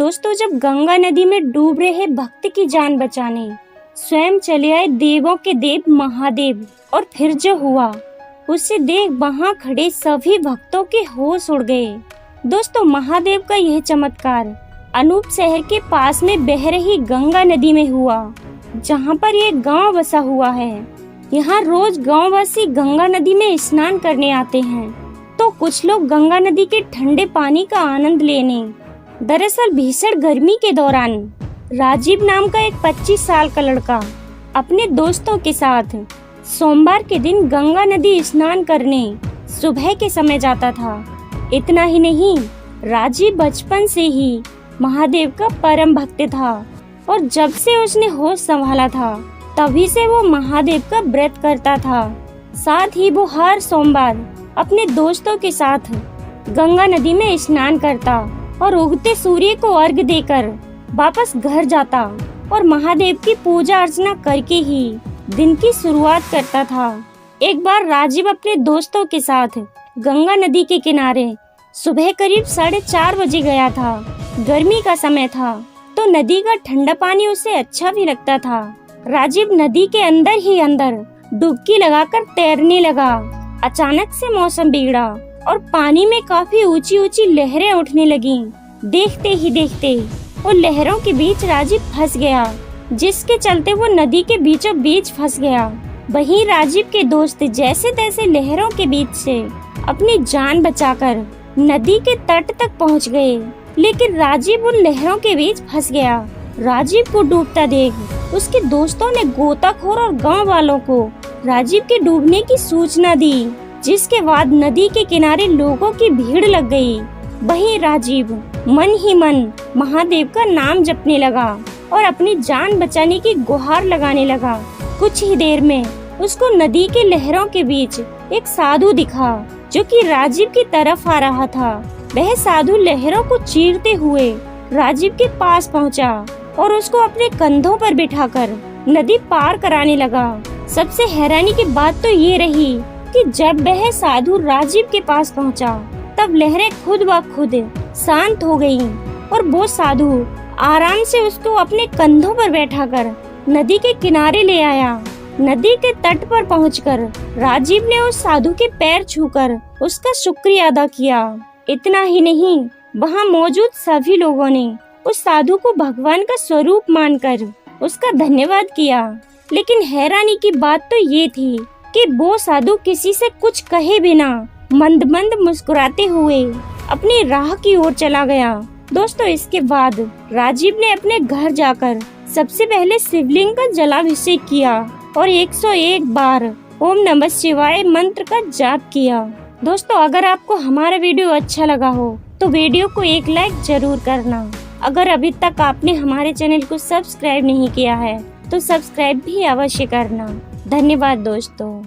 दोस्तों, जब गंगा नदी में डूब रहे भक्त की जान बचाने स्वयं चले आए देवों के देव महादेव, और फिर जो हुआ उसे देख वहां खड़े सभी भक्तों के होश उड़ गए। दोस्तों, महादेव का यह चमत्कार अनूप शहर के पास में बह रही गंगा नदी में हुआ, जहां पर एक गांव बसा हुआ है। यहाँ रोज गांववासी गंगा नदी में स्नान करने आते हैं, तो कुछ लोग गंगा नदी के ठंडे पानी का आनंद लेने। दरअसल भीषण गर्मी के दौरान राजीव नाम का एक 25 साल का लड़का अपने दोस्तों के साथ सोमवार के दिन गंगा नदी स्नान करने सुबह के समय जाता था। इतना ही नहीं, राजीव बचपन से ही महादेव का परम भक्त था, और जब से उसने होश संभाला था तभी से वो महादेव का व्रत करता था। साथ ही वो हर सोमवार अपने दोस्तों के साथ गंगा नदी में स्नान करता और उगते सूर्य को अर्घ्य देकर वापस घर जाता, और महादेव की पूजा अर्चना करके ही दिन की शुरुआत करता था। एक बार राजीव अपने दोस्तों के साथ गंगा नदी के किनारे सुबह करीब 4:30 बजे गया था। गर्मी का समय था, तो नदी का ठंडा पानी उसे अच्छा भी लगता था। राजीव नदी के अंदर ही अंदर डुबकी लगाकर तैरने लगा। अचानक से मौसम बिगड़ा और पानी में काफी ऊंची ऊंची लहरें उठने लगीं। देखते ही देखते वो लहरों के बीच राजीव फंस गया, जिसके चलते वो नदी के बीचों बीच फंस गया। वहीं राजीव के दोस्त जैसे तैसे लहरों के बीच से अपनी जान बचाकर नदी के तट तक पहुंच गए, लेकिन राजीव उन लहरों के बीच फंस गया। राजीव को डूबता देख उसके दोस्तों ने गोताखोर और गांव वालों को राजीव के डूबने की सूचना दी, जिसके बाद नदी के किनारे लोगों की भीड़ लग गई। वहीं राजीव मन ही मन महादेव का नाम जपने लगा और अपनी जान बचाने की गुहार लगाने लगा। कुछ ही देर में उसको नदी के लहरों के बीच एक साधु दिखा, जो कि राजीव की तरफ आ रहा था। वह साधु लहरों को चीरते हुए राजीव के पास पहुंचा और उसको अपने कंधों पर बिठाकर नदी पार कराने लगा। सबसे हैरानी की बात तो ये रही कि जब वह साधु राजीव के पास पहुंचा, तब लहरें खुद ब खुद शांत हो गईं और वो साधु आराम से उसको अपने कंधों पर बैठाकर नदी के किनारे ले आया। नदी के तट पर पहुंचकर राजीव ने उस साधु के पैर छूकर उसका शुक्रिया अदा किया। इतना ही नहीं, वहां मौजूद सभी लोगों ने उस साधु को भगवान का स्वरूप मानकर उसका धन्यवाद किया। लेकिन हैरानी की बात तो ये थी कि वो साधु किसी से कुछ कहे बिना मंद मंद मुस्कुराते हुए अपनी राह की ओर चला गया। दोस्तों, इसके बाद राजीव ने अपने घर जाकर सबसे पहले शिवलिंग का जलाभिषेक किया और 101 बार ओम नमः शिवाय मंत्र का जाप किया। दोस्तों, अगर आपको हमारा वीडियो अच्छा लगा हो तो वीडियो को एक लाइक जरूर करना। अगर अभी तक आपने हमारे चैनल को सब्सक्राइब नहीं किया है तो सब्सक्राइब भी अवश्य करना। धन्यवाद दोस्तों।